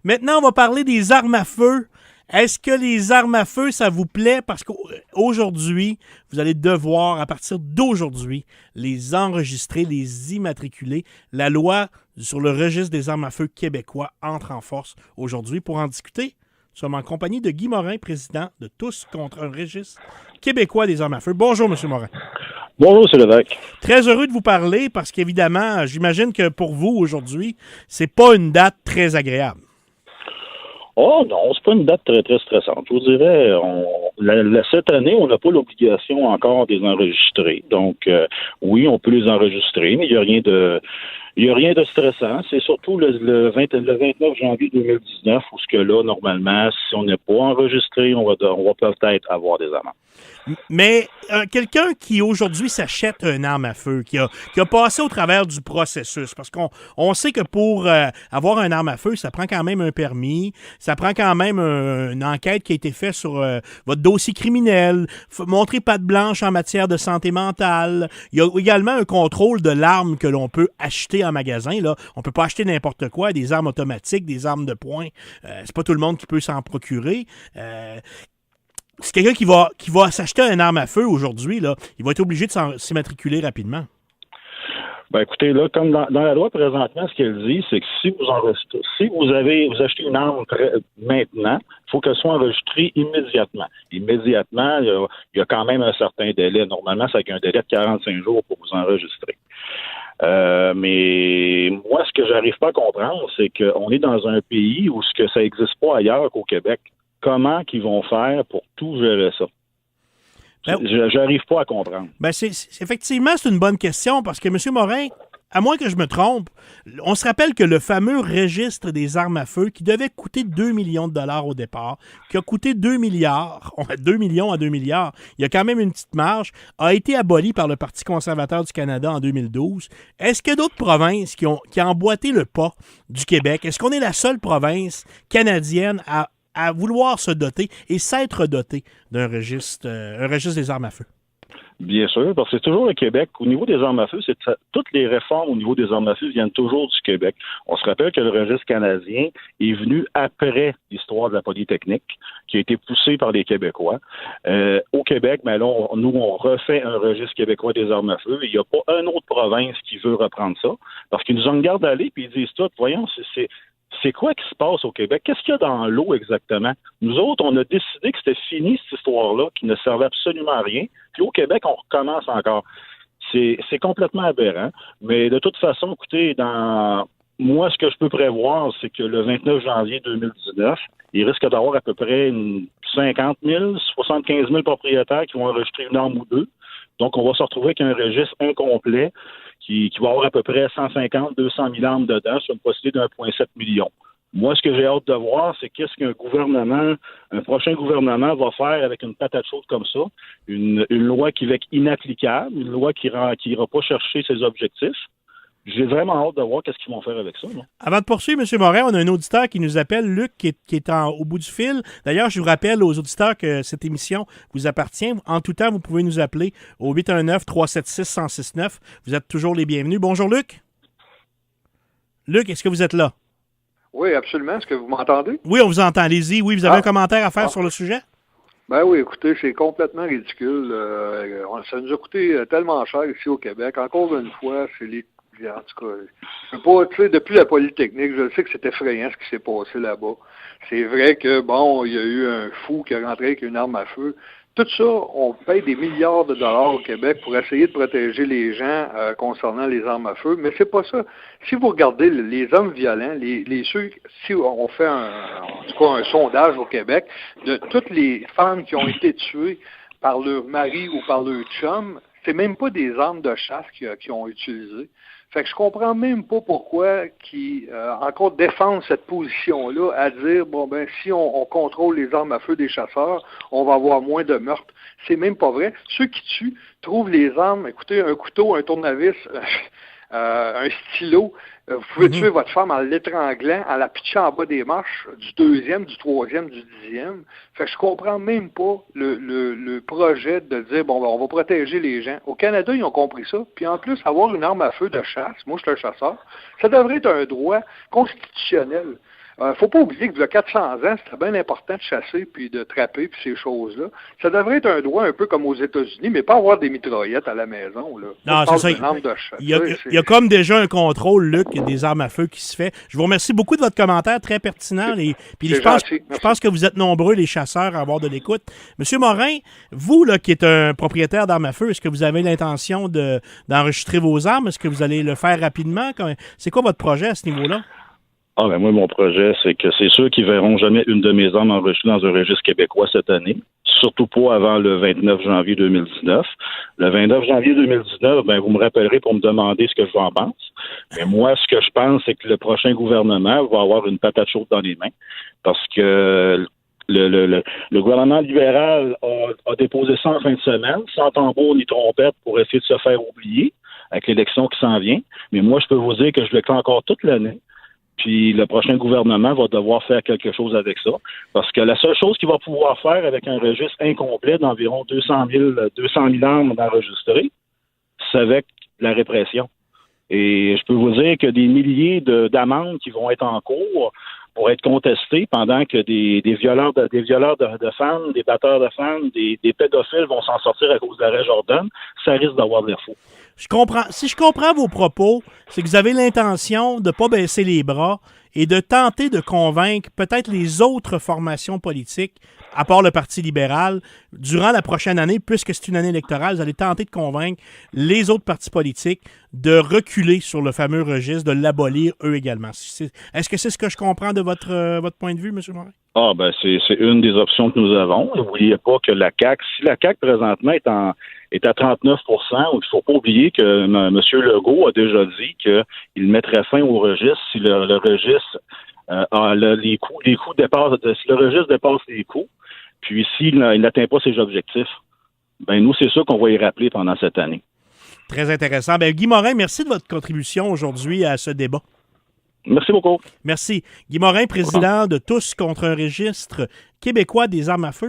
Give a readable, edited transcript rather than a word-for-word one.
Maintenant, on va parler des armes à feu. Est-ce que les armes à feu, ça vous plaît? Parce qu'aujourd'hui, vous allez devoir, à partir d'aujourd'hui, les enregistrer, les immatriculer. La loi sur le registre des armes à feu québécois entre en force aujourd'hui. Pour en discuter, nous sommes en compagnie de Guy Morin, président de Tous contre un registre québécois des armes à feu. Bonjour, M. Morin. Bonjour, c'est l'évêque. Très heureux de vous parler parce qu'évidemment, j'imagine que pour vous, aujourd'hui, c'est pas une date très agréable. Oh non, c'est pas une date très, très stressante. Je vous dirais, cette année, on n'a pas l'obligation encore de les enregistrer. Donc, oui, on peut les enregistrer, mais il n'y a rien de stressant. C'est surtout le 29 janvier 2019 où ce que là, normalement, si on n'est pas enregistré, on va peut-être avoir des amendes. Mais quelqu'un qui aujourd'hui s'achète une arme à feu, qui a passé au travers du processus, parce qu'on sait que pour avoir une arme à feu, ça prend quand même un permis, ça prend quand même une enquête qui a été faite sur votre dossier criminel, montrer patte blanche en matière de santé mentale. Il y a également un contrôle de l'arme que l'on peut acheter en magasin. Là. On peut pas acheter n'importe quoi, des armes automatiques, des armes de poing. C'est pas tout le monde qui peut s'en procurer. C'est quelqu'un qui va s'acheter une arme à feu aujourd'hui, là, il va être obligé de s'immatriculer rapidement. Ben écoutez, là, comme dans la loi présentement, ce qu'elle dit, c'est que si vous achetez une arme maintenant, il faut qu'elle soit enregistrée immédiatement. Immédiatement, il y a quand même un certain délai. Normalement, c'est un délai de 45 jours pour vous enregistrer. Mais moi, ce que j'arrive pas à comprendre, c'est qu'on est dans un pays où ce que ça n'existe pas ailleurs qu'au Québec. Comment qu'ils vont faire pour tout gérer ça? J'arrive pas à comprendre. Effectivement, c'est une bonne question parce que, M. Morin, à moins que je me trompe, on se rappelle que le fameux registre des armes à feu qui devait coûter 2 millions de dollars au départ, qui a coûté 2 milliards, 2 millions à 2 milliards, il y a quand même une petite marge, a été aboli par le Parti conservateur du Canada en 2012. Est-ce qu'il y a d'autres provinces qui ont emboîté le pas du Québec? Est-ce qu'on est la seule province canadienne à vouloir se doter et s'être doté d'un registre, un registre des armes à feu? Bien sûr, parce que c'est toujours le Québec. Au niveau des armes à feu, toutes les réformes au niveau des armes à feu viennent toujours du Québec. On se rappelle que le registre canadien est venu après l'histoire de la Polytechnique, qui a été poussé par les Québécois. Au Québec, ben là, on refait un registre québécois des armes à feu. Il n'y a pas une autre province qui veut reprendre ça, parce qu'ils nous en regardent aller et ils disent tout, voyons, c'est quoi qui se passe au Québec? Qu'est-ce qu'il y a dans l'eau exactement? Nous autres, on a décidé que c'était fini, cette histoire-là, qui ne servait absolument à rien. Puis au Québec, on recommence encore. C'est complètement aberrant. Mais de toute façon, écoutez, moi, ce que je peux prévoir, c'est que le 29 janvier 2019, il risque d'avoir à peu près 50 000, 75 000 propriétaires qui vont enregistrer une arme ou deux. Donc, on va se retrouver avec un registre incomplet qui va avoir à peu près 150, 200 000 armes dedans sur une possibilité d'1,7 million. Moi, ce que j'ai hâte de voir, c'est qu'est-ce un prochain gouvernement va faire avec une patate chaude comme ça, une loi qui va être inapplicable, une loi qui ira pas chercher ses objectifs. J'ai vraiment hâte de voir qu'est-ce qu'ils vont faire avec ça. Là. Avant de poursuivre, M. Morin, on a un auditeur qui nous appelle, Luc, qui est au bout du fil. D'ailleurs, je vous rappelle aux auditeurs que cette émission vous appartient. En tout temps, vous pouvez nous appeler au 819-376-1069. Vous êtes toujours les bienvenus. Bonjour, Luc. Luc, est-ce que vous êtes là? Oui, absolument. Est-ce que vous m'entendez? Oui, on vous entend. Allez-y. Oui, vous avez un commentaire à faire sur le sujet? Ben oui, écoutez, c'est complètement ridicule. Ça nous a coûté tellement cher ici au Québec. Encore une fois, c'est les... En tout cas, je peux pas, tu sais, depuis la Polytechnique, je sais que c'est effrayant ce qui s'est passé là-bas. C'est vrai que, bon, il y a eu un fou qui est rentré avec une arme à feu. Tout ça, on paye des milliards de dollars au Québec pour essayer de protéger les gens concernant les armes à feu, mais c'est pas ça. Si vous regardez les hommes violents, si on fait un sondage au Québec de toutes les femmes qui ont été tuées par leur mari ou par leur chum, c'est même pas des armes de chasse qu'ils ont utilisées. Fait que je comprends même pas pourquoi qui encore défendent cette position-là à dire si on contrôle les armes à feu des chasseurs, on va avoir moins de meurtres. C'est même pas vrai. Ceux qui tuent trouvent les armes, écoutez, un couteau, un tournevis, un stylo. Vous pouvez tuer votre femme en l'étranglant, en la pitchant en bas des marches du 2e, du 3e, du 10e. Fait que je comprends même pas le projet de dire, on va protéger les gens. Au Canada, ils ont compris ça. Puis en plus, avoir une arme à feu de chasse, moi je suis un chasseur, ça devrait être un droit constitutionnel. Faut pas oublier que, il y a 400 ans, c'était bien important de chasser puis de trapper puis ces choses-là. Ça devrait être un droit un peu comme aux États-Unis, mais pas avoir des mitraillettes à la maison, là. Non, c'est ça. Il y a comme déjà un contrôle, Luc, des armes à feu qui se fait. Je vous remercie beaucoup de votre commentaire, très pertinent. Puis je pense que vous êtes nombreux, les chasseurs, à avoir de l'écoute. Monsieur Morin, vous, là, qui êtes un propriétaire d'armes à feu, est-ce que vous avez l'intention d'enregistrer vos armes? Est-ce que vous allez le faire rapidement? C'est quoi votre projet à ce niveau-là? Moi, mon projet, c'est que c'est sûr qu'ils verront jamais une de mes armes enregistrées dans un registre québécois cette année. Surtout pas avant le 29 janvier 2019. Le 29 janvier 2019, vous me rappellerez pour me demander ce que je en pense. Mais moi, ce que je pense, c'est que le prochain gouvernement va avoir une patate chaude dans les mains. Parce que le gouvernement libéral a déposé ça en fin de semaine, sans tambour ni trompette, pour essayer de se faire oublier avec l'élection qui s'en vient. Mais moi, je peux vous dire que je l'écris encore toute l'année. Puis le prochain gouvernement va devoir faire quelque chose avec ça. Parce que la seule chose qu'il va pouvoir faire avec un registre incomplet d'environ 200 000 armes enregistrées, c'est avec la répression. Et je peux vous dire que des milliers d'amendes qui vont être en cours pour être contestées pendant que des violeurs de femmes, des batteurs de femmes, des pédophiles vont s'en sortir à cause de l'arrêt Jordan, ça risque d'avoir de l'air faux. Si je comprends vos propos, c'est que vous avez l'intention de ne pas baisser les bras et de tenter de convaincre peut-être les autres formations politiques, à part le Parti libéral, durant la prochaine année, puisque c'est une année électorale, vous allez tenter de convaincre les autres partis politiques de reculer sur le fameux registre, de l'abolir eux également. Est-ce que c'est ce que je comprends de votre point de vue, M. Morin? C'est une des options que nous avons. N'oubliez pas que la CAQ, si la CAQ présentement est à 39 % il ne faut pas oublier que M. Legault a déjà dit qu'il mettrait fin au registre si le registre les coûts dépassent, si le registre dépasse les coûts, puis s'il n'atteint pas ses objectifs. Nous, c'est ça qu'on va y rappeler pendant cette année. Très intéressant. Guy Morin, merci de votre contribution aujourd'hui à ce débat. Merci beaucoup. Merci. Guy Morin, président de Tous contre un registre québécois des armes à feu.